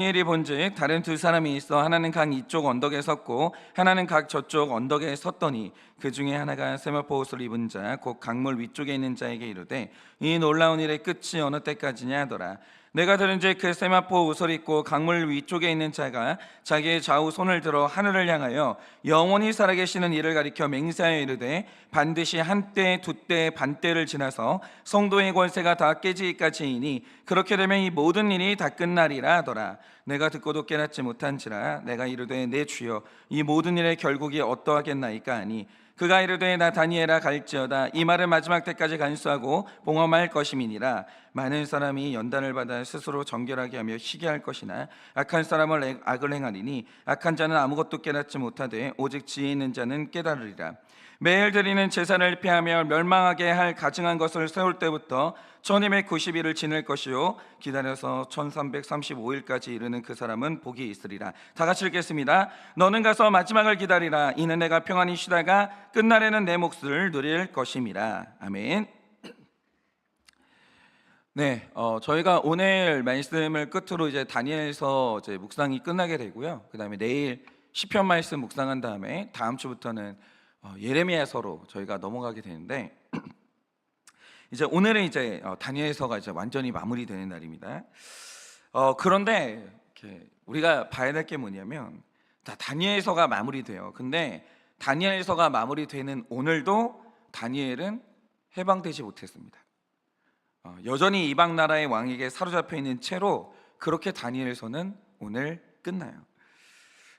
다니엘이 본즉 다른 두 사람이 있어 하나는 각 이쪽 언덕에 섰고 하나는 각 저쪽 언덕에 섰더니 그 중에 하나가 세마포 옷을 입은 자 곧 강물 위쪽에 있는 자에게 이르되 이 놀라운 일의 끝이 어느 때까지냐 하더라. 내가 들은즉 그 세마포 옷을 입고 강물 위쪽에 있는 자가 자기의 좌우 손을 들어 하늘을 향하여 영원히 살아계시는 이를 가리켜 맹세하여 이르되 반드시 한때 두때 반때를 지나서 성도의 권세가 다 깨지기까지이니 그렇게 되면 이 모든 일이 다 끝나리라 하더라. 내가 듣고도 깨닫지 못한지라 내가 이르되 내 주여 이 모든 일의 결국이 어떠하겠나이까 하니 그가 이르되 나 다니엘아 갈지어다. 이 말을 마지막 때까지 간수하고 봉험할 것임이니라. 많은 사람이 연단을 받아 스스로 정결하게 하며 희귀할 것이나 악한 사람을 악을 행하리니 악한 자는 아무것도 깨닫지 못하되 오직 지혜 있는 자는 깨달으리라. 매일 드리는 제사를 피하며 멸망하게 할 가증한 것을 세울 때부터 1290일을 지낼 것이요 기다려서 1335일까지 이르는 그 사람은 복이 있으리라. 다 같이 읽겠습니다. 너는 가서 마지막을 기다리라. 이는 내가 평안히 쉬다가 끝날에는 내 몫을 누릴 것임이라. 아멘. 네, 저희가 오늘 말씀을 끝으로 이제 다니엘서 이제 묵상이 끝나게 되고요. 그 다음에 내일 시편 말씀 묵상한 다음에 다음 주부터는 예레미야서로 저희가 넘어가게 되는데 이제 오늘은 이제 다니엘서가 이제 완전히 마무리되는 날입니다. 그런데 이렇게 우리가 봐야 될 게 뭐냐면 다니엘서가 마무리돼요. 근데 다니엘서가 마무리되는 오늘도 다니엘은 해방되지 못했습니다. 여전히 이방 나라의 왕에게 사로잡혀 있는 채로 그렇게 다니엘서는 오늘 끝나요.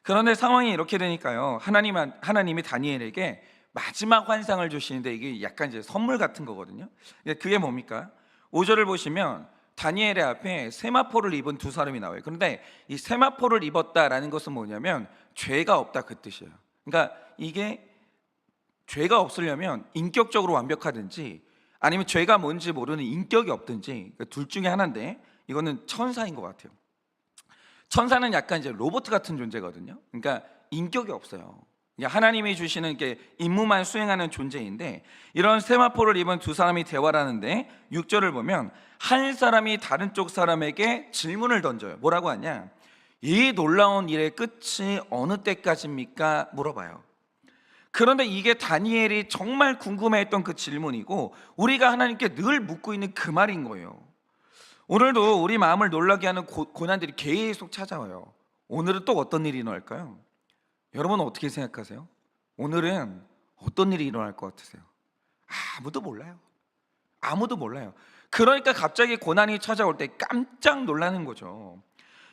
그런데 상황이 이렇게 되니까요, 하나님이 다니엘에게 마지막 환상을 주시는데 이게 약간 이제 선물 같은 거거든요. 그게 뭡니까? 5절을 보시면 다니엘의 앞에 세마포를 입은 두 사람이 나와요. 그런데 이 세마포를 입었다라는 것은 뭐냐면 죄가 없다 그 뜻이에요. 그러니까 이게 죄가 없으려면 인격적으로 완벽하든지 아니면 죄가 뭔지 모르는 인격이 없든지 둘 중에 하나인데 이거는 천사인 것 같아요. 천사는 약간 이제 로봇 같은 존재거든요. 그러니까 인격이 없어요. 하나님이 주시는 게 임무만 수행하는 존재인데 이런 세마포를 입은 두 사람이 대화를 하는데 6절을 보면 한 사람이 다른 쪽 사람에게 질문을 던져요. 뭐라고 하냐? 이 놀라운 일의 끝이 어느 때까지입니까? 물어봐요. 그런데 이게 다니엘이 정말 궁금해했던 그 질문이고 우리가 하나님께 늘 묻고 있는 그 말인 거예요. 오늘도 우리 마음을 놀라게 하는 고난들이 계속 찾아와요. 오늘은 또 어떤 일이 일어날까요? 여러분은 어떻게 생각하세요? 오늘은 어떤 일이 일어날 것 같으세요? 아무도 몰라요. 아무도 몰라요. 그러니까 갑자기 고난이 찾아올 때 깜짝 놀라는 거죠.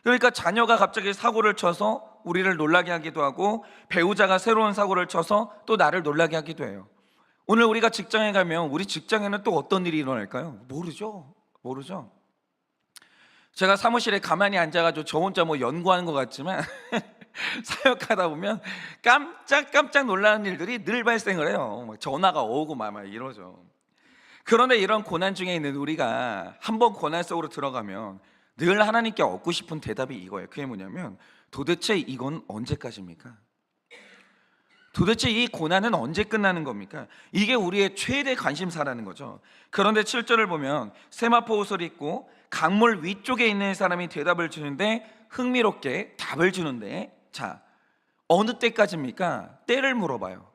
그러니까 자녀가 갑자기 사고를 쳐서 우리를 놀라게 하기도 하고 배우자가 새로운 사고를 쳐서 또 나를 놀라게 하기도 해요. 오늘 우리가 직장에 가면 우리 직장에는 또 어떤 일이 일어날까요? 모르죠. 제가 사무실에 가만히 앉아가지고 저 혼자 뭐 연구하는 것 같지만 사역하다 보면 깜짝 놀라는 일들이 늘 발생을 해요. 전화가 오고 막 이러죠. 그런데 이런 고난 중에 있는 우리가 한번 고난 속으로 들어가면 늘 하나님께 얻고 싶은 대답이 이거예요. 그게 뭐냐면 도대체 이건 언제까지입니까? 도대체 이 고난은 언제 끝나는 겁니까? 이게 우리의 최대 관심사라는 거죠. 그런데 7절을 보면 세마포 옷을 입고 강물 위쪽에 있는 사람이 대답을 주는데 흥미롭게 답을 주는데 자, 어느 때까지입니까? 때를 물어봐요.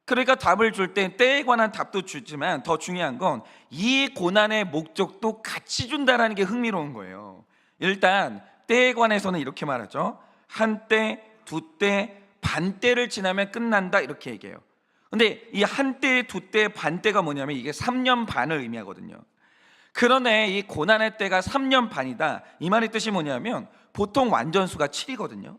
그러니까 답을 줄 때 때에 관한 답도 주지만 더 중요한 건 이 고난의 목적도 같이 준다는 게 흥미로운 거예요. 일단 때에 관해서는 이렇게 말하죠. 한때, 두때, 반때를 지나면 끝난다 이렇게 얘기해요. 근데 이 한때, 두때, 반때가 뭐냐면 이게 3년 반을 의미하거든요. 그런데 이 고난의 때가 3년 반이다 이 말의 뜻이 뭐냐면 보통 완전수가 7이거든요.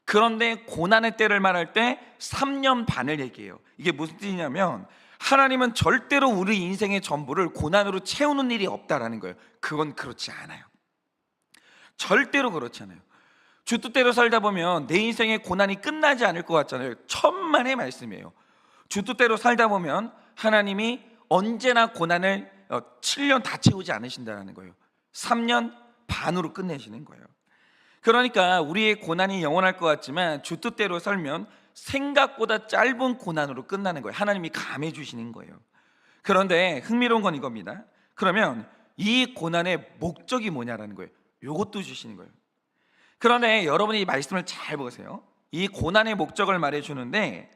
그런데 고난의 때를 말할 때 3년 반을 얘기해요. 이게 무슨 뜻이냐면 하나님은 절대로 우리 인생의 전부를 고난으로 채우는 일이 없다라는 거예요. 그건 그렇지 않아요. 절대로 그렇지 않아요. 주 뜻대로 살다 보면 내 인생의 고난이 끝나지 않을 것 같잖아요. 천만의 말씀이에요. 주 뜻대로 살다 보면 하나님이 언제나 고난을 7년 다 채우지 않으신다는 거예요. 3년 반으로 끝내시는 거예요. 그러니까 우리의 고난이 영원할 것 같지만 주 뜻대로 살면 생각보다 짧은 고난으로 끝나는 거예요. 하나님이 감해 주시는 거예요. 그런데 흥미로운 건 이겁니다. 그러면 이 고난의 목적이 뭐냐라는 거예요. 이것도 주시는 거예요. 그런데 여러분이 이 말씀을 잘 보세요. 이 고난의 목적을 말해주는데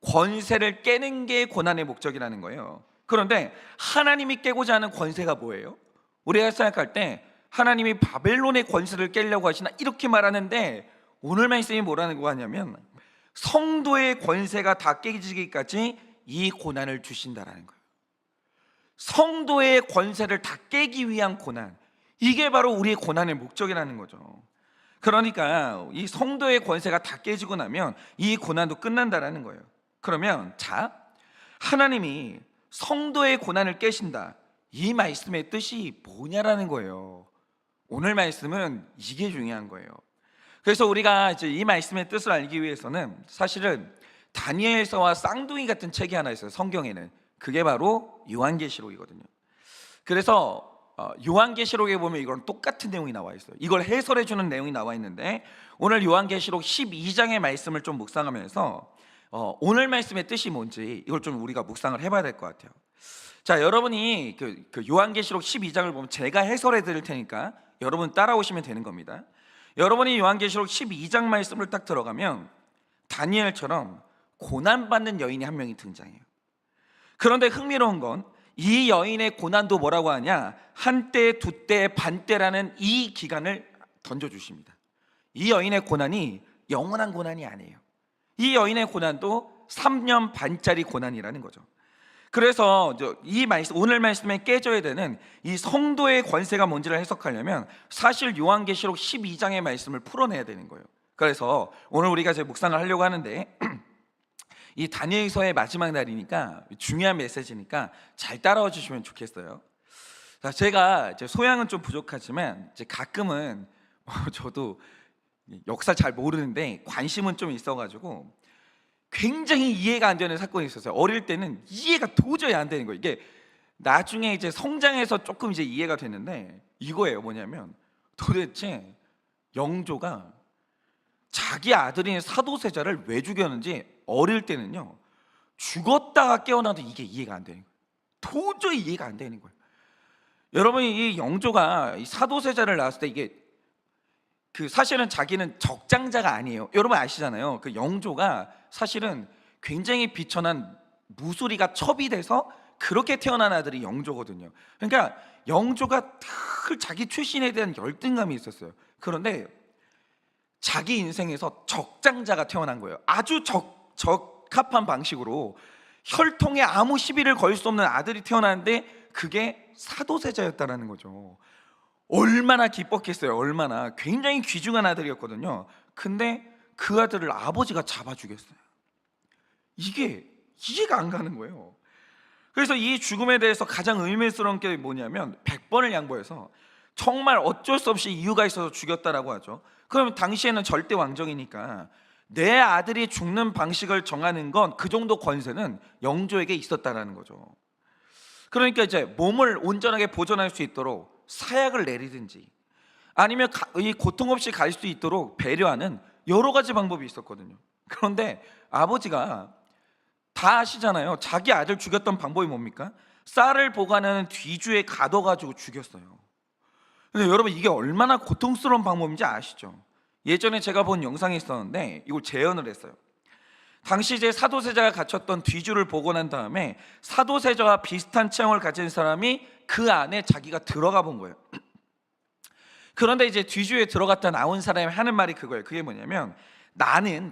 권세를 깨는 게 고난의 목적이라는 거예요. 그런데 하나님이 깨고자 하는 권세가 뭐예요? 우리가 생각할 때 하나님이 바벨론의 권세를 깨려고 하시나 이렇게 말하는데, 오늘 말씀이 뭐라는 하냐면 성도의 권세가 다 깨지기까지 이 고난을 주신다라는 거예요. 성도의 권세를 다 깨기 위한 고난, 이게 바로 우리의 고난의 목적이라는 거죠. 그러니까 이 성도의 권세가 다 깨지고 나면 이 고난도 끝난다라는 거예요. 그러면 자, 하나님이 성도의 고난을 깨신다, 이 말씀의 뜻이 뭐냐라는 거예요. 오늘 말씀은 이게 중요한 거예요. 그래서 우리가 이제 이 말씀의 뜻을 알기 위해서는 사실은 다니엘서와 쌍둥이 같은 책이 하나 있어요, 성경에는. 그게 바로 요한계시록이거든요. 그래서 요한계시록에 보면 이건 똑같은 내용이 나와 있어요. 이걸 해설해 주는 내용이 나와 있는데, 오늘 요한계시록 12장의 말씀을 좀 묵상하면서 오늘 말씀의 뜻이 뭔지 이걸 좀 우리가 묵상을 해봐야 될 것 같아요. 자, 여러분이 그 요한계시록 12장을 보면 제가 해설해 드릴 테니까 여러분 따라오시면 되는 겁니다. 여러분이 요한계시록 12장 말씀을 딱 들어가면 다니엘처럼 고난받는 여인이 한 명이 등장해요. 그런데 흥미로운 건 이 여인의 고난도 뭐라고 하냐, 한때, 두때, 반때라는 이 기간을 던져주십니다. 이 여인의 고난이 영원한 고난이 아니에요. 이 여인의 고난도 3년 반짜리 고난이라는 거죠. 그래서 이 말씀, 오늘 말씀에 깨져야 되는 이 성도의 권세가 뭔지를 해석하려면 사실 요한계시록 12장의 말씀을 풀어내야 되는 거예요. 그래서 오늘 우리가 이제 묵상을 하려고 하는데 이 다니엘서의 마지막 날이니까 중요한 메시지니까 잘 따라와 주시면 좋겠어요. 자, 제가 이제 소양은 좀 부족하지만 이제 가끔은 저도 역사 잘 모르는데 관심은 좀 있어가지고 굉장히 이해가 안 되는 사건이 있었어요. 어릴 때는 이해가 도저히 안 되는 거예요. 이게 나중에 이제 성장해서 조금 이제 이해가 됐는데 이거예요. 뭐냐면 도대체 영조가 자기 아들인 사도세자를 왜 죽였는지 어릴 때는요, 죽었다가 깨어나도 이게 이해가 안 되는 거예요. 도저히 이해가 안 되는 거예요. 여러분이 이 영조가 이 사도세자를 낳았을 때 이게 사실은 자기는 적장자가 아니에요. 여러분 아시잖아요. 그 영조가 사실은 굉장히 비천한 무술이가 첩이 돼서 그렇게 태어난 아들이 영조거든요. 그러니까 영조가 늘 자기 출신에 대한 열등감이 있었어요. 그런데 자기 인생에서 적장자가 태어난 거예요. 아주 적합한 방식으로 혈통에 아무 시비를 걸 수 없는 아들이 태어났는데 그게 사도세자였다라는 거죠. 얼마나 기뻤겠어요. 얼마나. 굉장히 귀중한 아들이었거든요. 근데 그 아들을 아버지가 잡아 죽였어요. 이게 이해가 안 가는 거예요. 그래서 이 죽음에 대해서 가장 의미스러운 게 뭐냐면 100번을 양보해서 정말 어쩔 수 없이 이유가 있어서 죽였다라고 하죠. 그럼 당시에는 절대 왕정이니까 내 아들이 죽는 방식을 정하는 건 그 정도 권세는 영조에게 있었다라는 거죠. 그러니까 이제 몸을 온전하게 보존할 수 있도록 사약을 내리든지 아니면 이 고통 없이 갈 수 있도록 배려하는 여러 가지 방법이 있었거든요. 그런데 아버지가 다 아시잖아요. 자기 아들 죽였던 방법이 뭡니까? 쌀을 보관하는 뒤주에 가둬가지고 죽였어요. 근데 여러분 이게 얼마나 고통스러운 방법인지 아시죠? 예전에 제가 본 영상이 있었는데 이걸 재현을 했어요. 당시 이제 사도세자가 갇혔던 뒤주를 보고 난 다음에 사도세자와 비슷한 체형을 가진 사람이 그 안에 자기가 들어가 본 거예요. 그런데 이제 뒤주에 들어갔다 나온 사람이 하는 말이 그거예요. 그게 뭐냐면 나는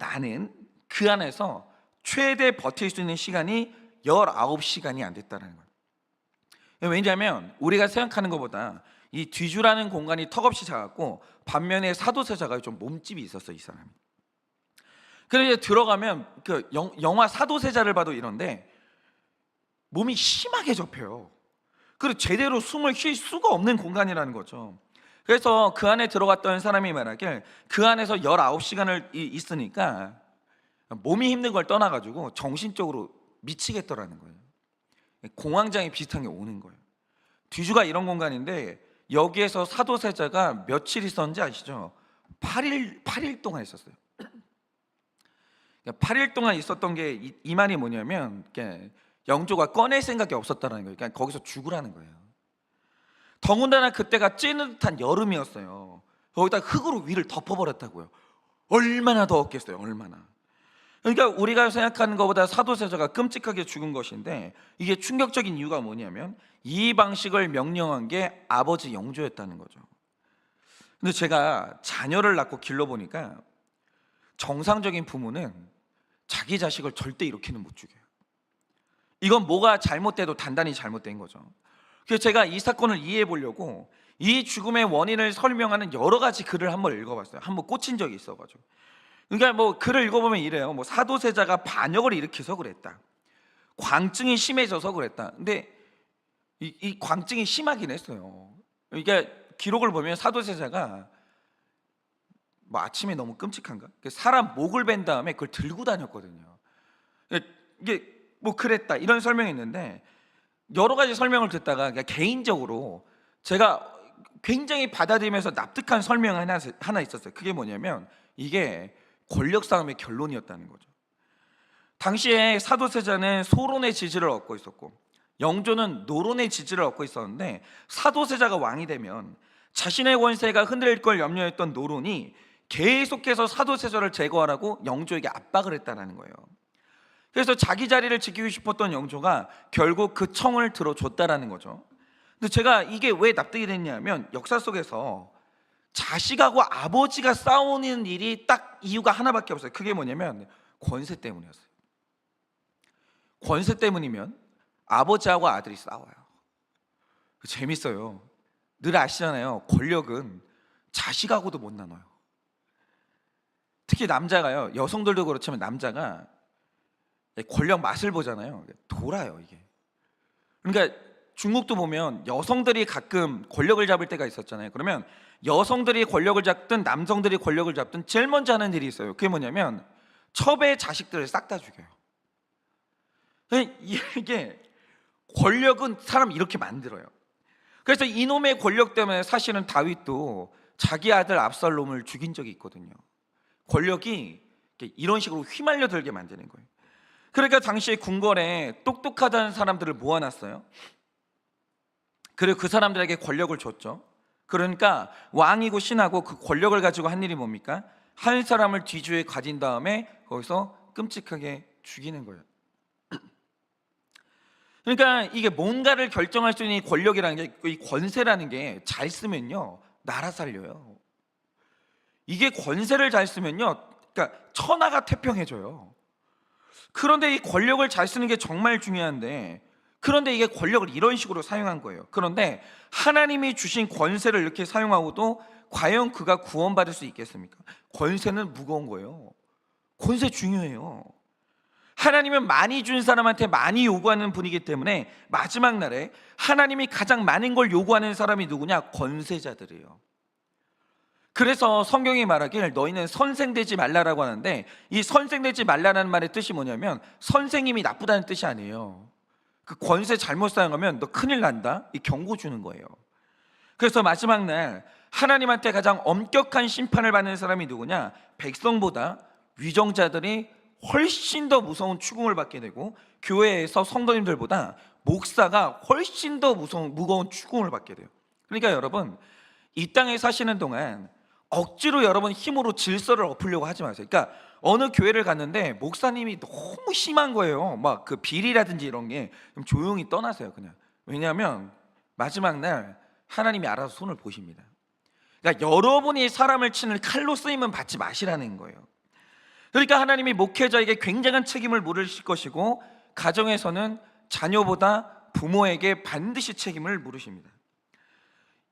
그 안에서 최대 버틸 수 있는 시간이 19시간이 안 됐다는 거예요. 왜냐하면 우리가 생각하는 것보다 이 뒤주라는 공간이 턱없이 작았고 반면에 사도세자가 좀 몸집이 있었어요, 이 사람이. 그래서 들어가면 그 영화 사도세자를 봐도 이런데 몸이 심하게 접혀요. 그리고 제대로 숨을 쉴 수가 없는 공간이라는 거죠. 그래서 그 안에 들어갔던 사람이 말하길 그 안에서 19시간을 있으니까 몸이 힘든 걸 떠나가지고 정신적으로 미치겠더라는 거예요. 공황장애 비슷한 게 오는 거예요. 뒤주가 이런 공간인데 여기에서 사도세자가 며칠 있었는지 아시죠? 8일 동안 있었어요. 8일 동안 있었던 게 이 말이 뭐냐면 영조가 꺼낼 생각이 없었다는 거예요. 그러니까 거기서 죽으라는 거예요. 더군다나 그때가 찌는 듯한 여름이었어요. 거기다 흙으로 위를 덮어버렸다고요. 얼마나 더웠겠어요, 얼마나. 그러니까 우리가 생각하는 것보다 사도세자가 끔찍하게 죽은 것인데, 이게 충격적인 이유가 뭐냐면 이 방식을 명령한 게 아버지 영조였다는 거죠. 근데 제가 자녀를 낳고 길러보니까 정상적인 부모는 자기 자식을 절대 이렇게는 못 죽여요. 이건 뭐가 잘못돼도 단단히 잘못된 거죠. 그래서 제가 이 사건을 이해해 보려고 이 죽음의 원인을 설명하는 여러 가지 글을 한번 읽어봤어요. 한번 꽂힌 적이 있어가지고. 그러니까 뭐 글을 읽어보면 이래요. 뭐 사도세자가 반역을 일으켜서 그랬다, 광증이 심해져서 그랬다. 근데 이 광증이 심하긴 했어요. 그러니까 기록을 보면 사도세자가 뭐 아침에 너무 끔찍한가? 사람 목을 벤 다음에 그걸 들고 다녔거든요. 이게 뭐 그랬다 이런 설명이 있는데, 여러 가지 설명을 듣다가 그냥 개인적으로 제가 굉장히 받아들이면서 납득한 설명 하나 있었어요. 그게 뭐냐면 이게 권력 싸움의 결론이었다는 거죠. 당시에 사도세자는 소론의 지지를 얻고 있었고 영조는 노론의 지지를 얻고 있었는데, 사도세자가 왕이 되면 자신의 권세가 흔들릴 걸 염려했던 노론이 계속해서 사도세자를 제거하라고 영조에게 압박을 했다는 거예요. 그래서 자기 자리를 지키고 싶었던 영조가 결국 그 청을 들어줬다라는 거죠. 근데 제가 이게 왜 납득이 됐냐면, 역사 속에서 자식하고 아버지가 싸우는 일이 딱 이유가 하나밖에 없어요. 그게 뭐냐면 권세 때문이었어요. 권세 때문이면 아버지하고 아들이 싸워요. 재밌어요. 늘 아시잖아요. 권력은 자식하고도 못 나눠요. 특히 남자가요, 여성들도 그렇지만 남자가 권력 맛을 보잖아요. 돌아요 이게. 그러니까 중국도 보면 여성들이 가끔 권력을 잡을 때가 있었잖아요. 그러면 여성들이 권력을 잡든 남성들이 권력을 잡든 제일 먼저 하는 일이 있어요. 그게 뭐냐면 첩의 자식들을 싹 다 죽여요. 이게 권력은 사람 이렇게 만들어요. 그래서 이놈의 권력 때문에 사실은 다윗도 자기 아들 압살롬을 죽인 적이 있거든요. 권력이 이런 식으로 휘말려 들게 만드는 거예요. 그러니까 당시에 궁궐에 똑똑하다는 사람들을 모아놨어요. 그리고 그 사람들에게 권력을 줬죠. 그러니까 왕이고 신하고 그 권력을 가지고 한 일이 뭡니까? 한 사람을 뒤주에 가진 다음에 거기서 끔찍하게 죽이는 거예요. 그러니까 이게 뭔가를 결정할 수 있는 권력이라는 게, 이 권세라는 게 잘 쓰면요 나라 살려요. 이게 권세를 잘 쓰면요, 그러니까 천하가 태평해져요. 그런데 이 권력을 잘 쓰는 게 정말 중요한데, 그런데 이게 권력을 이런 식으로 사용한 거예요. 그런데 하나님이 주신 권세를 이렇게 사용하고도 과연 그가 구원받을 수 있겠습니까? 권세는 무거운 거예요. 권세 중요해요. 하나님은 많이 준 사람한테 많이 요구하는 분이기 때문에 마지막 날에 하나님이 가장 많은 걸 요구하는 사람이 누구냐? 권세자들이에요. 그래서 성경이 말하길 너희는 선생되지 말라라고 하는데, 이 선생되지 말라는 말의 뜻이 뭐냐면 선생님이 나쁘다는 뜻이 아니에요. 그 권세 잘못 사용하면 너 큰일 난다, 이 경고 주는 거예요. 그래서 마지막 날 하나님한테 가장 엄격한 심판을 받는 사람이 누구냐? 백성보다 위정자들이 훨씬 더 무서운 추궁을 받게 되고, 교회에서 성도님들보다 목사가 훨씬 더 무거운 추궁을 받게 돼요. 그러니까 여러분, 이 땅에 사시는 동안 억지로 여러분 힘으로 질서를 엎으려고 하지 마세요. 그러니까 어느 교회를 갔는데 목사님이 너무 심한 거예요. 막 그 비리라든지 이런 게, 좀 조용히 떠나세요 그냥. 왜냐하면 마지막 날 하나님이 알아서 손을 보십니다. 그러니까 여러분이 사람을 치는 칼로 쓰임은 받지 마시라는 거예요. 그러니까 하나님이 목회자에게 굉장한 책임을 물으실 것이고, 가정에서는 자녀보다 부모에게 반드시 책임을 물으십니다.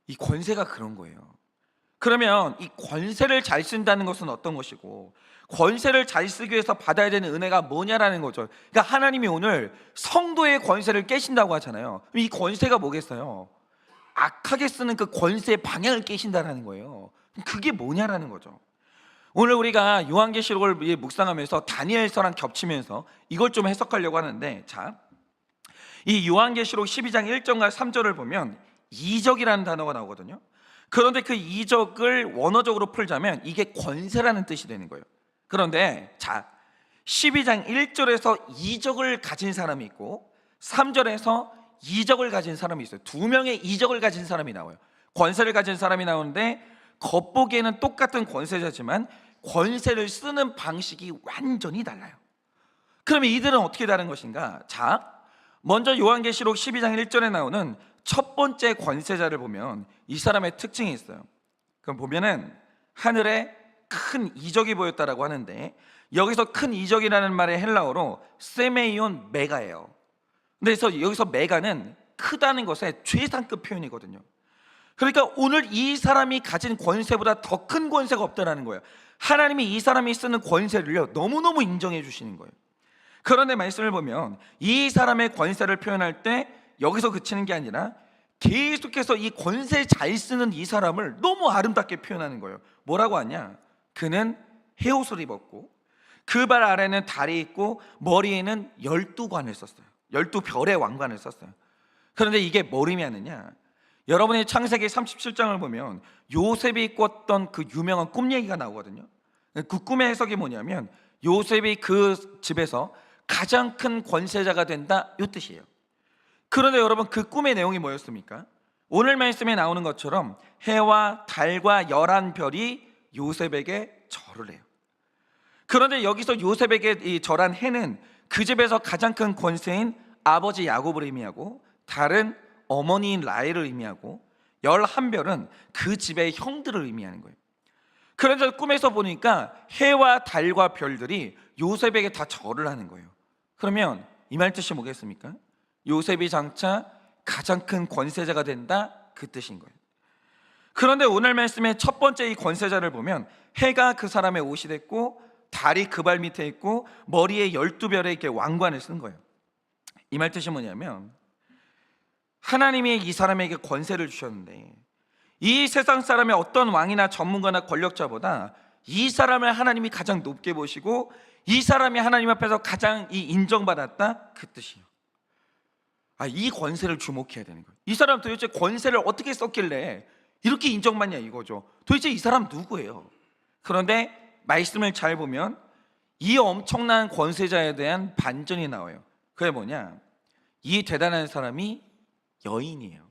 이 권세가 그런 거예요. 그러면 이 권세를 잘 쓴다는 것은 어떤 것이고, 권세를 잘 쓰기 위해서 받아야 되는 은혜가 뭐냐라는 거죠. 그러니까 하나님이 오늘 성도의 권세를 깨신다고 하잖아요. 이 권세가 뭐겠어요? 악하게 쓰는 그 권세의 방향을 깨신다라는 거예요. 그게 뭐냐라는 거죠. 오늘 우리가 요한계시록을 묵상하면서 다니엘서랑 겹치면서 이걸 좀 해석하려고 하는데, 자, 이 요한계시록 12장 1절과 3절을 보면 이적이라는 단어가 나오거든요. 그런데 그 이적을 원어적으로 풀자면 이게 권세라는 뜻이 되는 거예요. 그런데 자, 12장 1절에서 이적을 가진 사람이 있고 3절에서 이적을 가진 사람이 있어요. 두 명의 이적을 가진 사람이 나와요. 권세를 가진 사람이 나오는데 겉보기에는 똑같은 권세자지만 권세를 쓰는 방식이 완전히 달라요. 그러면 이들은 어떻게 다른 것인가? 자, 먼저 요한계시록 12장 1절에 나오는 첫 번째 권세자를 보면 이 사람의 특징이 있어요. 그럼 보면은 하늘에 큰 이적이 보였다라고 하는데, 여기서 큰 이적이라는 말의 헬라어로 세메이온 메가예요. 그래서 여기서 메가는 크다는 것의 최상급 표현이거든요. 그러니까 오늘 이 사람이 가진 권세보다 더 큰 권세가 없다라는 거예요. 하나님이 이 사람이 쓰는 권세를요 너무너무 인정해 주시는 거예요. 그런데 말씀을 보면 이 사람의 권세를 표현할 때 여기서 그치는 게 아니라 계속해서 이 권세 잘 쓰는 이 사람을 너무 아름답게 표현하는 거예요. 뭐라고 하냐? 그는 헤옷을 입었고 그 발 아래는 달이 있고 머리에는 12관을 썼어요. 12별의 왕관을 썼어요. 그런데 이게 뭘 의미하느냐? 여러분이 창세기 37장을 보면 요셉이 꿨던 그 유명한 꿈 얘기가 나오거든요. 그 꿈의 해석이 뭐냐면 요셉이 그 집에서 가장 큰 권세자가 된다, 이 뜻이에요. 그런데 여러분, 그 꿈의 내용이 뭐였습니까? 오늘 말씀에 나오는 것처럼 해와 달과 11별이 요셉에게 절을 해요. 그런데 여기서 요셉에게 이 절한 해는 그 집에서 가장 큰 권세인 아버지 야곱을 의미하고, 달은 어머니인 라헬을 의미하고, 11별은 그 집의 형들을 의미하는 거예요. 그래서 꿈에서 보니까 해와 달과 별들이 요셉에게 다 절을 하는 거예요. 그러면 이 말 뜻이 뭐겠습니까? 요셉이 장차 가장 큰 권세자가 된다, 그 뜻인 거예요. 그런데 오늘 말씀의 첫 번째 이 권세자를 보면 해가 그 사람의 옷이 됐고 달이 그 발 밑에 있고 머리에 12별의 이렇게 왕관을 쓴 거예요. 이 말 뜻이 뭐냐면 하나님이 이 사람에게 권세를 주셨는데 이 세상 사람의 어떤 왕이나 전문가나 권력자보다 이 사람을 하나님이 가장 높게 보시고 이 사람이 하나님 앞에서 가장 인정받았다, 그 뜻이에요. 이 권세를 주목해야 되는 거예요. 이 사람 도대체 권세를 어떻게 썼길래 이렇게 인정받냐 이거죠. 도대체 이 사람 누구예요? 그런데 말씀을 잘 보면 이 엄청난 권세자에 대한 반전이 나와요. 그게 뭐냐? 이 대단한 사람이 여인이에요.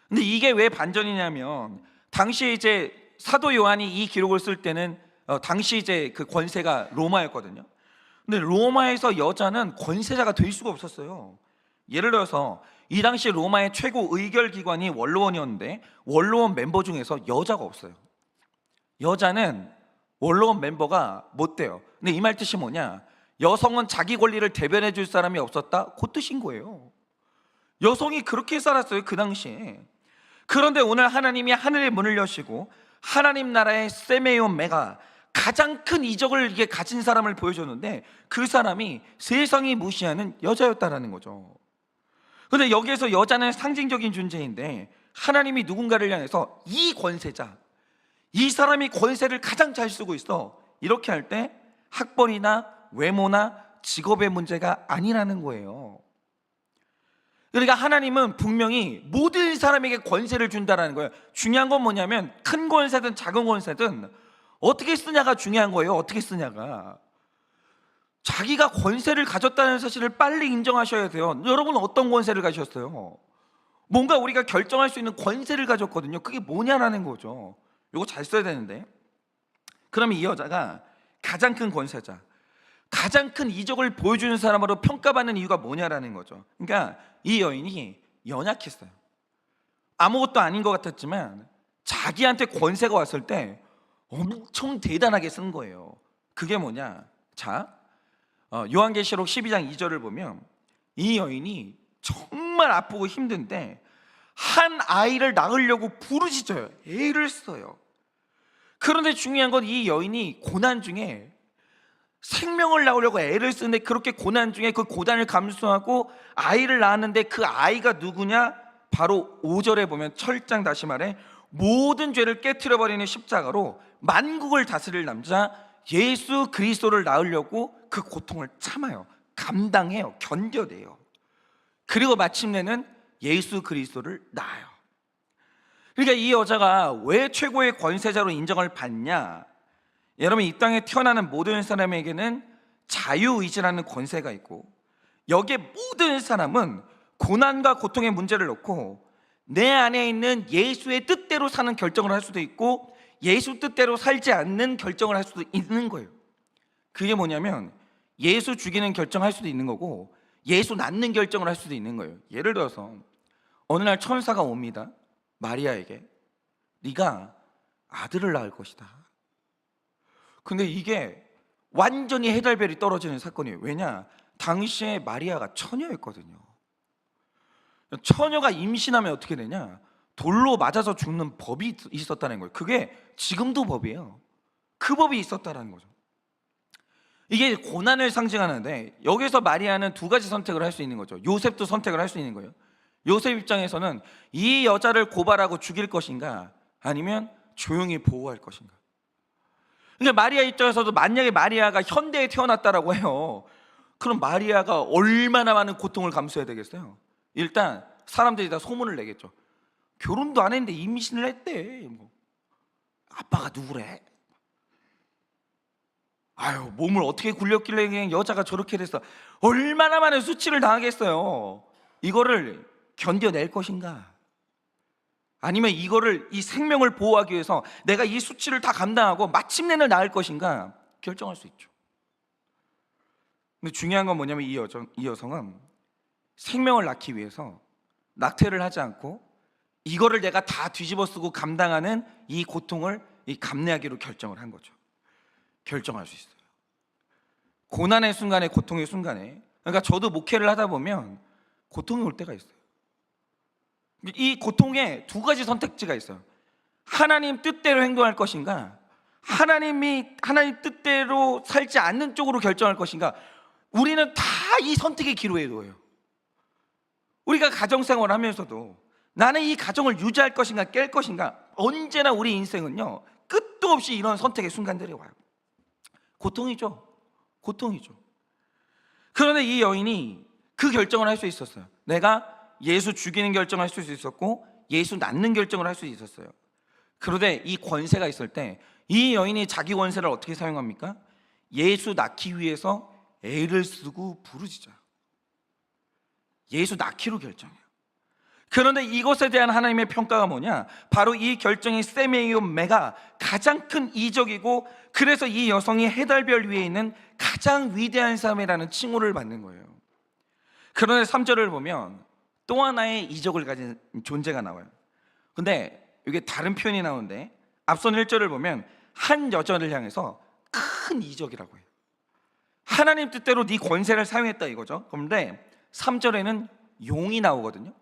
근데 이게 왜 반전이냐면 당시 이제 사도 요한이 이 기록을 쓸 때는 당시 이제 그 권세가 로마였거든요. 근데 로마에서 여자는 권세자가 될 수가 없었어요. 예를 들어서 이 당시 로마의 최고 의결 기관이 원로원이었는데 원로원 멤버 중에서 여자가 없어요. 여자는 원로원 멤버가 못 돼요. 근데 이 말 뜻이 뭐냐? 여성은 자기 권리를 대변해 줄 사람이 없었다, 그 뜻인 거예요. 여성이 그렇게 살았어요, 그 당시에. 그런데 오늘 하나님이 하늘의 문을 여시고 하나님 나라의 세메온 메가 가장 큰 이적을 이게 가진 사람을 보여줬는데 그 사람이 세상이 무시하는 여자였다라는 거죠. 그런데 여기에서 여자는 상징적인 존재인데 하나님이 누군가를 향해서 이 권세자, 이 사람이 권세를 가장 잘 쓰고 있어, 이렇게 할 때 학벌이나 외모나 직업의 문제가 아니라는 거예요. 그러니까 하나님은 분명히 모든 사람에게 권세를 준다라는 거예요. 중요한 건 뭐냐면 큰 권세든 작은 권세든 어떻게 쓰냐가 중요한 거예요. 어떻게 쓰냐가. 자기가 권세를 가졌다는 사실을 빨리 인정하셔야 돼요. 여러분은 어떤 권세를 가졌어요? 뭔가 우리가 결정할 수 있는 권세를 가졌거든요. 그게 뭐냐라는 거죠. 이거 잘 써야 되는데. 그러면 이 여자가 가장 큰 권세자, 가장 큰 이적을 보여주는 사람으로 평가받는 이유가 뭐냐라는 거죠. 그러니까 이 여인이 연약했어요. 아무것도 아닌 것 같았지만 자기한테 권세가 왔을 때 엄청 대단하게 쓴 거예요. 그게 뭐냐? 자, 요한계시록 12장 2절을 보면 이 여인이 정말 아프고 힘든데 한 아이를 낳으려고 부르짖어요. 애를 써요. 그런데 중요한 건 이 여인이 고난 중에 생명을 낳으려고 애를 쓰는데 그렇게 고난 중에 그 고난을 감수하고 아이를 낳았는데 그 아이가 누구냐? 바로 5절에 보면 철장, 다시 말해 모든 죄를 깨트려버리는 십자가로 만국을 다스릴 남자 예수 그리스도를 낳으려고 그 고통을 참아요. 감당해요. 견뎌내요. 그리고 마침내는 예수 그리스도를 낳아요. 그러니까 이 여자가 왜 최고의 권세자로 인정을 받냐? 여러분, 이 땅에 태어나는 모든 사람에게는 자유의지라는 권세가 있고 여기에 모든 사람은 고난과 고통의 문제를 놓고 내 안에 있는 예수의 뜻대로 사는 결정을 할 수도 있고 예수 뜻대로 살지 않는 결정을 할 수도 있는 거예요. 그게 뭐냐면 예수 죽이는 결정할 수도 있는 거고 예수 낳는 결정을 할 수도 있는 거예요. 예를 들어서 어느 날 천사가 옵니다. 마리아에게 네가 아들을 낳을 것이다. 근데 이게 완전히 해달별이 떨어지는 사건이에요. 왜냐? 당시에 마리아가 처녀였거든요. 처녀가 임신하면 어떻게 되냐? 돌로 맞아서 죽는 법이 있었다는 거예요. 그게 지금도 법이에요. 그 법이 있었다는 거죠. 이게 고난을 상징하는데 여기서 마리아는 두 가지 선택을 할 수 있는 거죠. 요셉도 선택을 할 수 있는 거예요. 요셉 입장에서는 이 여자를 고발하고 죽일 것인가 아니면 조용히 보호할 것인가. 그러니까 마리아 입장에서도 만약에 마리아가 현대에 태어났다라고 해요. 그럼 마리아가 얼마나 많은 고통을 감수해야 되겠어요? 일단 사람들이 다 소문을 내겠죠. 결혼도 안 했는데 임신을 했대. 아빠가 누구래? 아유, 몸을 어떻게 굴렸길래 그냥 여자가 저렇게 됐어. 얼마나 많은 수치를 당하겠어요. 이거를 견뎌낼 것인가? 아니면 이거를 이 생명을 보호하기 위해서 내가 이 수치를 다 감당하고 마침내는 낳을 것인가 결정할 수 있죠. 근데 중요한 건 뭐냐면 이 여성은 생명을 낳기 위해서 낙태를 하지 않고 이거를 내가 다 뒤집어 쓰고 감당하는 이 고통을 감내하기로 결정을 한 거죠. 결정할 수 있어요. 고난의 순간에, 고통의 순간에. 그러니까 저도 목회를 하다 보면 고통이 올 때가 있어요. 이 고통에 두 가지 선택지가 있어요. 하나님 뜻대로 행동할 것인가, 하나님 뜻대로 살지 않는 쪽으로 결정할 것인가. 우리는 다 이 선택의 기로에 놓여요. 우리가 가정생활을 하면서도 나는 이 가정을 유지할 것인가 깰 것인가, 언제나 우리 인생은요 끝도 없이 이런 선택의 순간들이 와요. 고통이죠. 고통이죠. 그런데 이 여인이 그 결정을 할 수 있었어요. 내가 예수 죽이는 결정을 할 수 있었고 예수 낳는 결정을 할 수 있었어요. 그런데 이 권세가 있을 때 이 여인이 자기 권세를 어떻게 사용합니까? 예수 낳기 위해서 애를 쓰고 부르짖어요. 예수 낳기로 결정해요. 그런데 이것에 대한 하나님의 평가가 뭐냐? 바로 이 결정이 세메이오메가 가장 큰 이적이고, 그래서 이 여성이 해달별 위에 있는 가장 위대한 사람이라는 칭호를 받는 거예요. 그런데 3절을 보면 또 하나의 이적을 가진 존재가 나와요. 근데 이게 다른 표현이 나오는데 앞선 1절을 보면 한 여자를 향해서 큰 이적이라고 해요. 하나님 뜻대로 네 권세를 사용했다 이거죠. 그런데 3절에는 용이 나오거든요.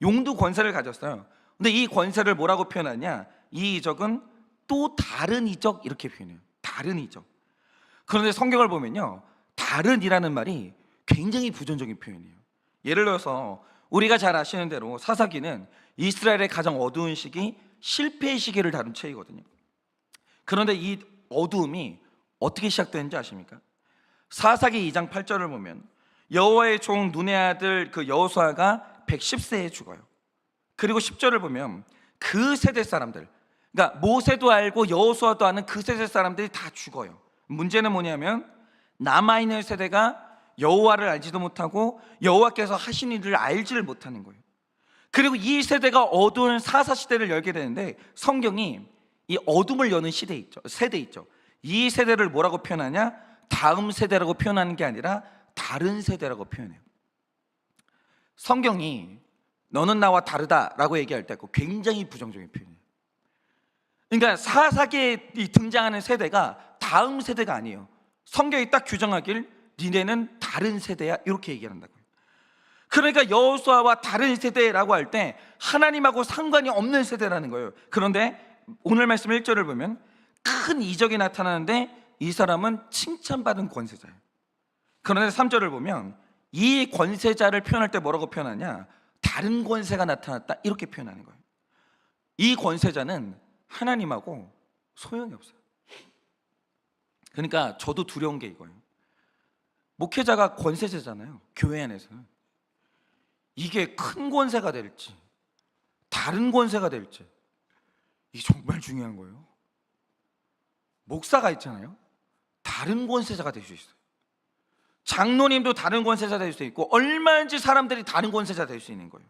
용도 권세를 가졌어요. 근데 이 권세를 뭐라고 표현하냐? 이 이적은 또 다른 이적 이렇게 표현해요. 다른 이적. 그런데 성경을 보면요, 다른이라는 말이 굉장히 부정적인 표현이에요. 예를 들어서 우리가 잘 아시는 대로 사사기는 이스라엘의 가장 어두운 시기, 실패의 시기를 다룬 책이거든요. 그런데 이 어두움이 어떻게 시작되는지 아십니까? 사사기 2장 8절을 보면 여호와의 종 눈의 아들 그 여호수아가 110세에 죽어요. 그리고 10절을 보면 그 세대 사람들, 그러니까 모세도 알고 여호수아도 아는 그 세대 사람들이 다 죽어요. 문제는 뭐냐면 남아있는 세대가 여호와를 알지도 못하고 여호와께서 하신 일을 알지를 못하는 거예요. 그리고 이 세대가 어두운 사사시대를 열게 되는데 성경이 이 어둠을 여는 세대 있죠. 이 세대를 뭐라고 표현하냐? 다음 세대라고 표현하는 게 아니라 다른 세대라고 표현해요. 성경이 너는 나와 다르다라고 얘기할 때 굉장히 부정적인 표현이에요. 그러니까 사사기에 등장하는 세대가 다음 세대가 아니에요. 성경이 딱 규정하길 니네는 다른 세대야 이렇게 얘기한다고요. 그러니까 여호수아와 다른 세대라고 할 때 하나님하고 상관이 없는 세대라는 거예요. 그런데 오늘 말씀 1절을 보면 큰 이적이 나타나는데 이 사람은 칭찬받은 권세자예요. 그런데 3절을 보면 이 권세자를 표현할 때 뭐라고 표현하냐? 다른 권세가 나타났다 이렇게 표현하는 거예요. 이 권세자는 하나님하고 소용이 없어요. 그러니까 저도 두려운 게 이거예요. 목회자가 권세자잖아요. 교회 안에서는. 이게 큰 권세가 될지 다른 권세가 될지 이게 정말 중요한 거예요. 목사가 있잖아요. 다른 권세자가 될 수 있어요. 장로님도 다른 권세자 될 수 있고 얼마든지 사람들이 다른 권세자 될 수 있는 거예요.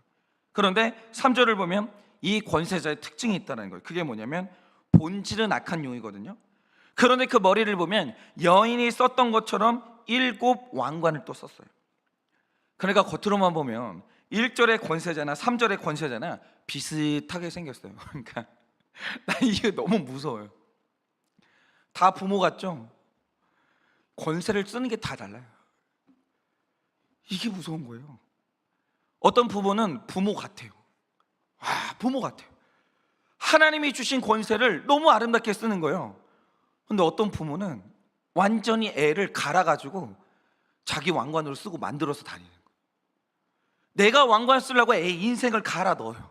그런데 3절을 보면 이 권세자의 특징이 있다는 거예요. 그게 뭐냐면 본질은 악한 용이거든요. 그런데 그 머리를 보면 여인이 썼던 것처럼 7 왕관을 또 썼어요. 그러니까 겉으로만 보면 1절의 권세자나 3절의 권세자나 비슷하게 생겼어요. 그러니까 나 이게 너무 무서워요. 다 부모 같죠? 권세를 쓰는 게 다 달라요. 이게 무서운 거예요. 어떤 부모는 부모 같아요. 부모 같아요. 하나님이 주신 권세를 너무 아름답게 쓰는 거예요. 근데 어떤 부모는 완전히 애를 갈아가지고 자기 왕관으로 쓰고 만들어서 다니는 거예요. 내가 왕관 쓰려고 애 인생을 갈아 넣어요.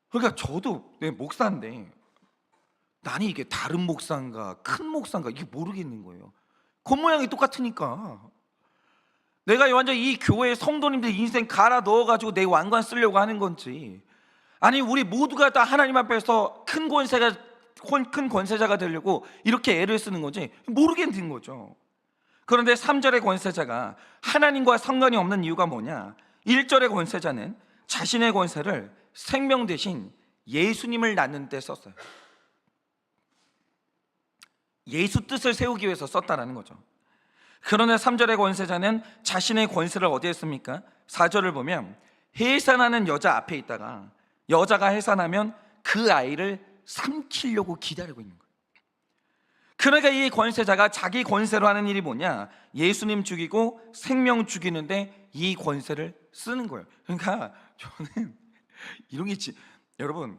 그러니까 저도 목사인데 나는 이게 다른 목사인가 큰 목사인가 이게 모르겠는 거예요. 겉모양이 똑같으니까. 내가 완전 이 교회 성도님들 인생 갈아 넣어가지고 내 왕관 쓰려고 하는 건지, 아니 우리 모두가 다 하나님 앞에서 큰 권세자가 되려고 이렇게 애를 쓰는 건지 모르겠는 거죠. 그런데 3절의 권세자가 하나님과 상관이 없는 이유가 뭐냐? 1절의 권세자는 자신의 권세를 생명 대신 예수님을 낳는 데 썼어요. 예수 뜻을 세우기 위해서 썼다라는 거죠. 그러나 3절의 권세자는 자신의 권세를 어디에 씁니까? 4절을 보면 해산하는 여자 앞에 있다가 여자가 해산하면 그 아이를 삼키려고 기다리고 있는 거예요. 그러니까 이 권세자가 자기 권세로 하는 일이 뭐냐? 예수님 죽이고 생명 죽이는데 이 권세를 쓰는 거예요. 그러니까 저는 이런 게 여러분,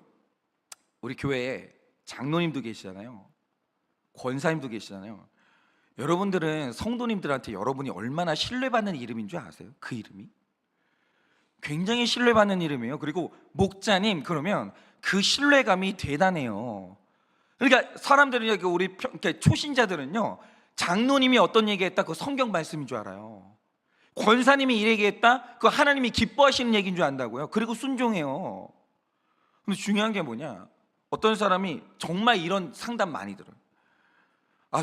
우리 교회에 장로님도 계시잖아요. 권사님도 계시잖아요. 여러분들은 성도님들한테 여러분이 얼마나 신뢰받는 이름인 줄 아세요? 그 이름이 굉장히 신뢰받는 이름이에요. 그리고 목자님 그러면 그 신뢰감이 대단해요. 그러니까 사람들은 우리 초신자들은요, 장로님이 어떤 얘기했다 그 성경 말씀인 줄 알아요. 권사님이 이 얘기했다 그 하나님이 기뻐하시는 얘기인 줄 안다고요. 그리고 순종해요. 근데 중요한 게 뭐냐? 어떤 사람이 정말 이런 상담 많이 들어요.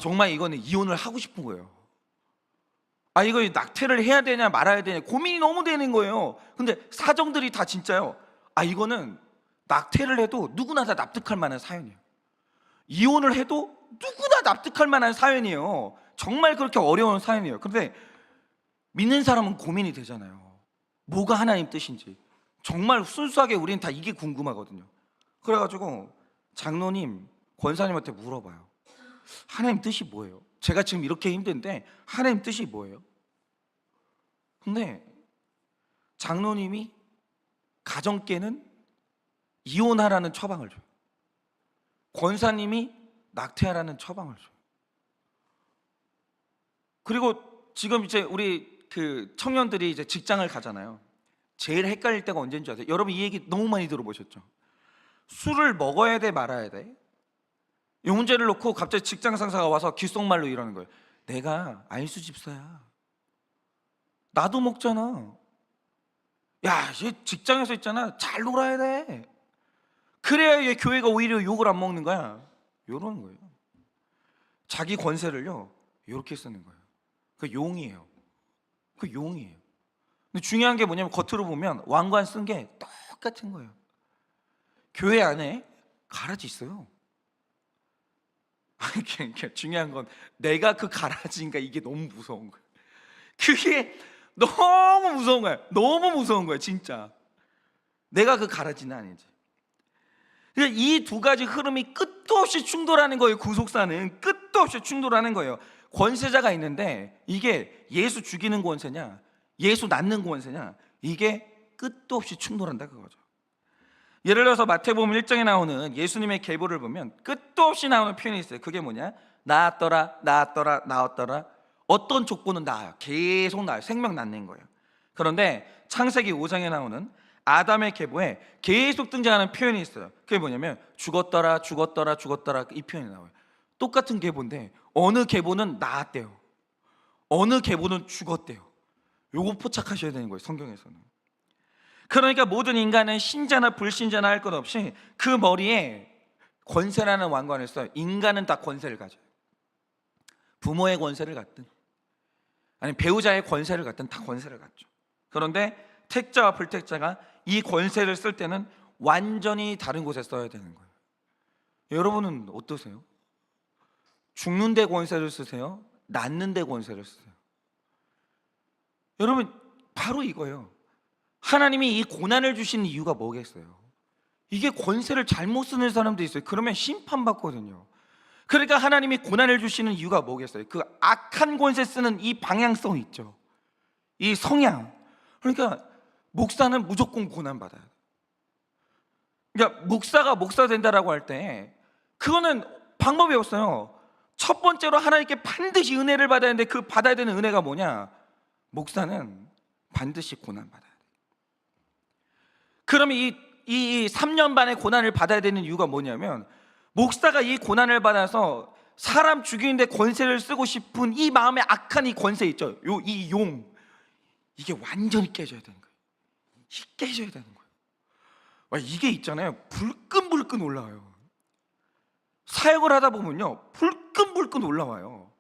정말 이거는 이혼을 하고 싶은 거예요. 이거 낙태를 해야 되냐 말아야 되냐 고민이 너무 되는 거예요. 근데 사정들이 다 진짜요. 이거는 낙태를 해도 누구나 다 납득할 만한 사연이에요. 이혼을 해도 누구나 납득할 만한 사연이에요. 정말 그렇게 어려운 사연이에요. 그런데 믿는 사람은 고민이 되잖아요. 뭐가 하나님 뜻인지. 정말 순수하게 우리는 다 이게 궁금하거든요. 그래가지고 장로님, 권사님한테 물어봐요. 하나님 뜻이 뭐예요? 제가 지금 이렇게 힘든데 하나님 뜻이 뭐예요? 근데 장로님이 가정께는 이혼하라는 처방을 줘요. 권사님이 낙태하라는 처방을 줘요. 그리고 지금 이제 우리 그 청년들이 이제 직장을 가잖아요. 제일 헷갈릴 때가 언제인 줄 아세요? 여러분 이 얘기 너무 많이 들어보셨죠? 술을 먹어야 돼 말아야 돼? 이 문제를 놓고 갑자기 직장 상사가 와서 귓속말로 이러는 거예요. 내가 안수 집사야. 나도 먹잖아. 야, 직장에서 있잖아. 잘 놀아야 돼. 그래야 얘 교회가 오히려 욕을 안 먹는 거야. 이러는 거예요. 자기 권세를요 이렇게 쓰는 거예요. 그 용이에요. 그 용이에요. 근데 중요한 게 뭐냐면 겉으로 보면 왕관 쓴 게 똑같은 거예요. 교회 안에 가라지 있어요. 중요한 건 내가 그 가라지인가 이게 너무 무서운 거예요. 그게 너무 무서운 거예요. 너무 무서운 거예요 진짜. 내가 그 가라지는 아니지. 이 두 가지 흐름이 끝도 없이 충돌하는 거예요. 구속사는 끝도 없이 충돌하는 거예요. 권세자가 있는데 이게 예수 죽이는 권세냐 예수 낳는 권세냐 이게 끝도 없이 충돌한다 그거죠. 예를 들어서 마태복음 1장에 나오는 예수님의 계보를 보면 끝도 없이 나오는 표현이 있어요. 그게 뭐냐? 나았더라 나았더라 나았더라. 어떤 조건은 나아요. 계속 나아요. 생명 낳는 거예요. 그런데 창세기 5장에 나오는 아담의 계보에 계속 등장하는 표현이 있어요. 그게 뭐냐면 죽었더라 죽었더라 죽었더라 이 표현이 나와요. 똑같은 계보인데 어느 계보는 나았대요. 어느 계보는 죽었대요. 요거 포착하셔야 되는 거예요 성경에서는. 그러니까 모든 인간은 신자나 불신자나 할 것 없이 그 머리에 권세라는 왕관을 써요. 인간은 다 권세를 가져요. 부모의 권세를 갖든 아니 배우자의 권세를 갖든 다 권세를 갖죠. 그런데 택자와 불택자가 이 권세를 쓸 때는 완전히 다른 곳에 써야 되는 거예요. 여러분은 어떠세요? 죽는 데 권세를 쓰세요? 낫는 데 권세를 쓰세요? 여러분, 바로 이거예요. 하나님이 이 고난을 주신 이유가 뭐겠어요? 이게 권세를 잘못 쓰는 사람도 있어요. 그러면 심판받거든요. 그러니까 하나님이 고난을 주시는 이유가 뭐겠어요? 그 악한 권세 쓰는 이 방향성 있죠, 이 성향. 그러니까 목사는 무조건 고난받아요. 그러니까 목사가 목사 된다라고 할 때 그거는 방법이 없어요. 첫 번째로 하나님께 반드시 은혜를 받아야 하는데 그 받아야 되는 은혜가 뭐냐? 목사는 반드시 고난받아야 돼요. 그러면 이 3년 반의 고난을 받아야 되는 이유가 뭐냐면, 목사가 이 고난을 받아서 사람 죽이는데 권세를 쓰고 싶은 이 마음의 악한 이 권세 있죠, 이 용, 이게 완전히 깨져야 되는 거예요. 깨져야 되는 거예요. 이게 있잖아요, 불끈불끈 올라와요. 사역을 하다 보면요, 불끈불끈 올라와요.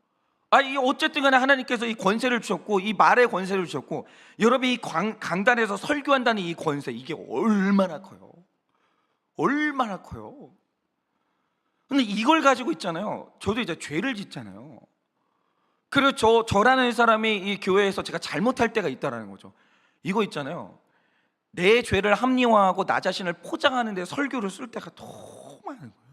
이 어쨌든 간에 하나님께서 이 권세를 주셨고, 이 말의 권세를 주셨고, 여러분이 이 강단에서 설교한다는 이 권세, 이게 얼마나 커요. 얼마나 커요. 근데 이걸 가지고 있잖아요, 저도 이제 죄를 짓잖아요. 그리고 저라는 사람이 이 교회에서 제가 잘못할 때가 있다라는 거죠. 이거 있잖아요, 내 죄를 합리화하고 나 자신을 포장하는 데 설교를 쓸 때가 너무 많은 거예요.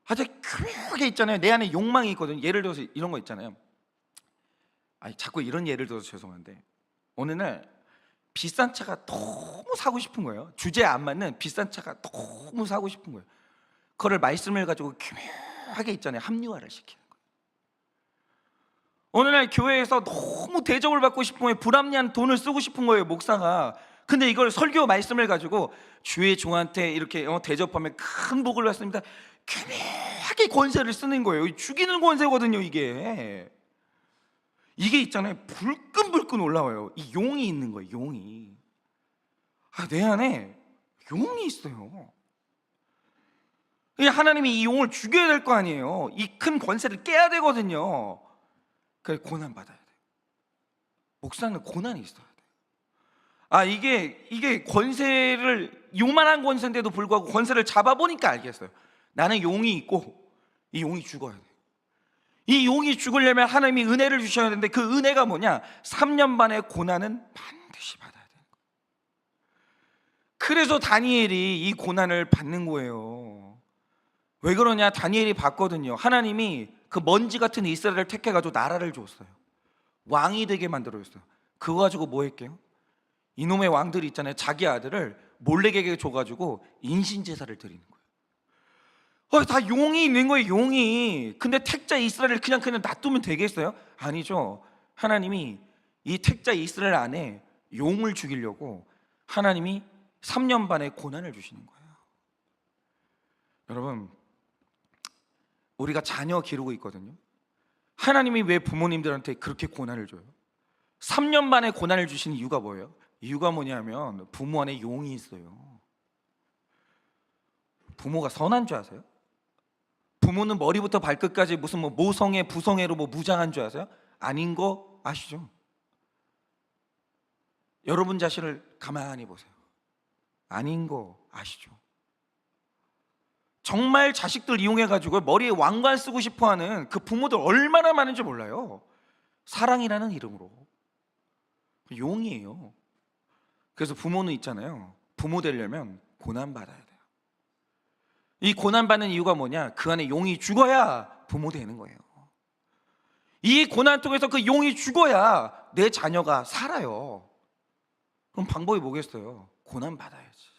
아주 크게 있잖아요, 내 안에 욕망이 있거든요. 예를 들어서 이런 거 있잖아요. 자꾸 이런 예를 들어서 죄송한데, 어느 날 비싼 차가 너무 사고 싶은 거예요. 주제에 안 맞는 비싼 차가 너무 사고 싶은 거예요. 그거를 말씀을 가지고 교묘하게 있잖아요, 합리화를 시키는 거예요. 어느 날 교회에서 너무 대접을 받고 싶은 거예요. 불합리한 돈을 쓰고 싶은 거예요, 목사가. 근데 이걸 설교 말씀을 가지고 주의 종한테 이렇게 대접하면 큰 복을 받습니다, 교묘하게 권세를 쓰는 거예요. 죽이는 권세거든요. 이게 있잖아요, 불끈불끈 올라와요. 이 용이 있는 거예요, 용이. 내 안에 용이 있어요. 하나님이 이 용을 죽여야 될 거 아니에요. 이 큰 권세를 깨야 되거든요. 그래서 고난 받아야 돼요. 목사는 고난이 있어야 돼요. 이게 권세를, 요만한 권세인데도 불구하고 권세를 잡아보니까 알겠어요. 나는 용이 있고 이 용이 죽어야 돼요. 이 용이 죽으려면 하나님이 은혜를 주셔야 되는데, 그 은혜가 뭐냐? 3년 반의 고난은 반드시 받아야 돼요. 그래서 다니엘이 이 고난을 받는 거예요. 왜 그러냐? 다니엘이 봤거든요. 하나님이 그 먼지 같은 이스라엘을 택해가지고 나라를 줬어요. 왕이 되게 만들어줬어요. 그거 가지고 뭐 했게요? 이놈의 왕들이 있잖아요, 자기 아들을 몰래에게 줘가지고 인신제사를 드리는 거예요. 다 용이 있는 거예요, 용이. 근데 택자 이스라엘을 그냥 놔두면 되겠어요? 아니죠. 하나님이 이 택자 이스라엘 안에 용을 죽이려고 하나님이 3년 반의 고난을 주시는 거예요. 여러분, 우리가 자녀 기르고 있거든요. 하나님이 왜 부모님들한테 그렇게 고난을 줘요? 3년 반의 고난을 주시는 이유가 뭐예요? 이유가 뭐냐면 부모 안에 용이 있어요. 부모가 선한 줄 아세요? 부모는 머리부터 발끝까지 무슨 모성애 부성애로 무장한 줄 아세요? 아닌 거 아시죠? 여러분 자신을 가만히 보세요. 아닌 거 아시죠? 정말 자식들 이용해가지고 머리에 왕관 쓰고 싶어하는 그 부모들 얼마나 많은지 몰라요. 사랑이라는 이름으로. 용이에요. 그래서 부모는 있잖아요, 부모 되려면 고난받아야 돼요. 이 고난받는 이유가 뭐냐? 그 안에 용이 죽어야 부모 되는 거예요. 이 고난 통해서 그 용이 죽어야 내 자녀가 살아요. 그럼 방법이 뭐겠어요? 고난받아야지.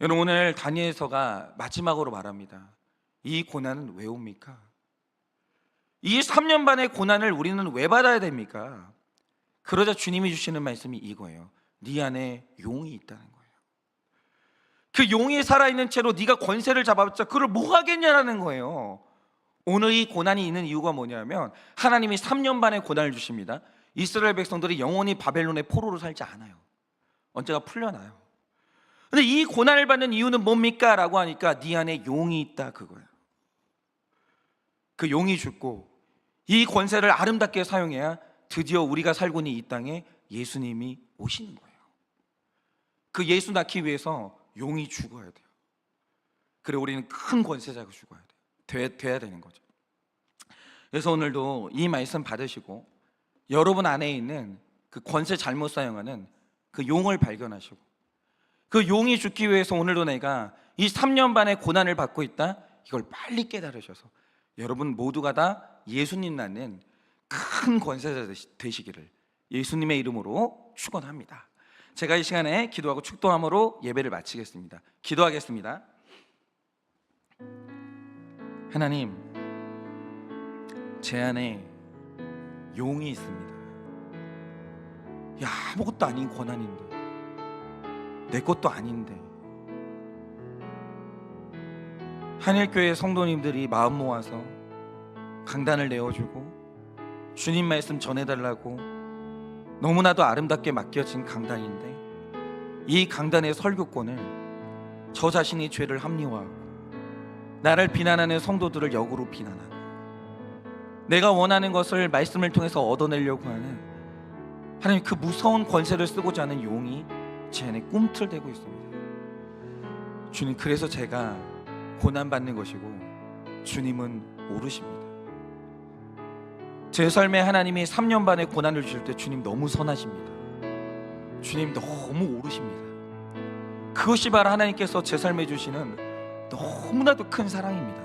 여러분, 오늘 다니엘서가 마지막으로 말합니다. 이 고난은 왜 옵니까? 이 3년 반의 고난을 우리는 왜 받아야 됩니까? 그러자 주님이 주시는 말씀이 이거예요. 네 안에 용이 있다는 거예요. 그 용이 살아있는 채로 네가 권세를 잡아봤자 그걸 뭐 하겠냐라는 거예요. 오늘 이 고난이 있는 이유가 뭐냐면, 하나님이 3년 반의 고난을 주십니다. 이스라엘 백성들이 영원히 바벨론의 포로로 살지 않아요. 언제가 풀려나요. 근데 이 고난을 받는 이유는 뭡니까? 라고 하니까 네 안에 용이 있다, 그거예요. 그 용이 죽고 이 권세를 아름답게 사용해야 드디어 우리가 살고 있는 이 땅에 예수님이 오시는 거예요. 그 예수 낳기 위해서 용이 죽어야 돼요. 그래 우리는 큰 권세자가 죽어야 돼요. 돼야 되는 거죠. 그래서 오늘도 이 말씀 받으시고 여러분 안에 있는 그 권세 잘못 사용하는 그 용을 발견하시고, 그 용이 죽기 위해서 오늘도 내가 이 3년 반의 고난을 받고 있다, 이걸 빨리 깨달으셔서 여러분 모두가 다 예수님 낳는 큰 권세자 되시기를 예수님의 이름으로 축원합니다. 제가 이 시간에 기도하고 축도함으로 예배를 마치겠습니다. 기도하겠습니다. 하나님, 제 안에 용이 있습니다. 야, 아무것도 아닌 고난인데, 내 것도 아닌데, 한일교회 성도님들이 마음 모아서 강단을 내어주고 주님 말씀 전해달라고 너무나도 아름답게 맡겨진 강단인데, 이 강단의 설교권을 저 자신이 죄를 합리화하고 나를 비난하는 성도들을 역으로 비난하고 내가 원하는 것을 말씀을 통해서 얻어내려고 하는 하나님, 그 무서운 권세를 쓰고자 하는 용이 제 안에 꿈틀대고 있습니다. 주님, 그래서 제가 고난받는 것이고 주님은 오르십니다. 제 삶에 하나님이 3년 반의 고난을 주실 때 주님 너무 선하십니다. 주님 너무 오르십니다. 그것이 바로 하나님께서 제 삶에 주시는 너무나도 큰 사랑입니다.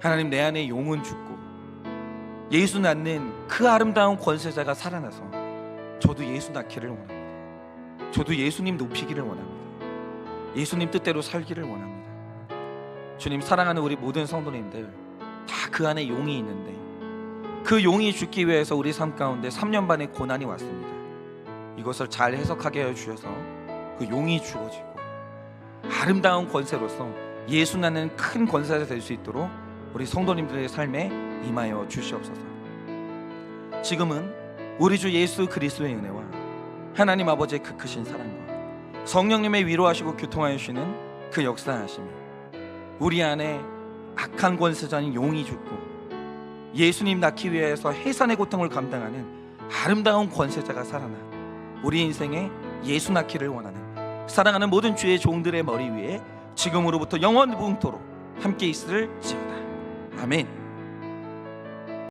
하나님, 내 안에 용은 죽고 예수 낳는 그 아름다운 권세자가 살아나서 저도 예수 낳기를 원합니다. 저도 예수님 높이기를 원합니다. 예수님 뜻대로 살기를 원합니다. 주님, 사랑하는 우리 모든 성도님들 다 그 안에 용이 있는데, 그 용이 죽기 위해서 우리 삶 가운데 3년 반의 고난이 왔습니다. 이것을 잘 해석하게 하여 주셔서 그 용이 죽어지고 아름다운 권세로서 예수 낳는 큰 권세자 될 수 있도록 우리 성도님들의 삶에 임하여 주시옵소서. 지금은 우리 주 예수 그리스도의 은혜와 하나님 아버지의 그 크신 사랑과 성령님의 위로하시고 교통하여 주시는 그 역사하심이 우리 안에 악한 권세자인 용이 죽고 예수님 낳기 위해서 해산의 고통을 감당하는 아름다운 권세자가 살아나 우리 인생에 예수 낳기를 원하는 사랑하는 모든 주의 종들의 머리 위에 지금으로부터 영원토록 함께 있을지어다. 아멘.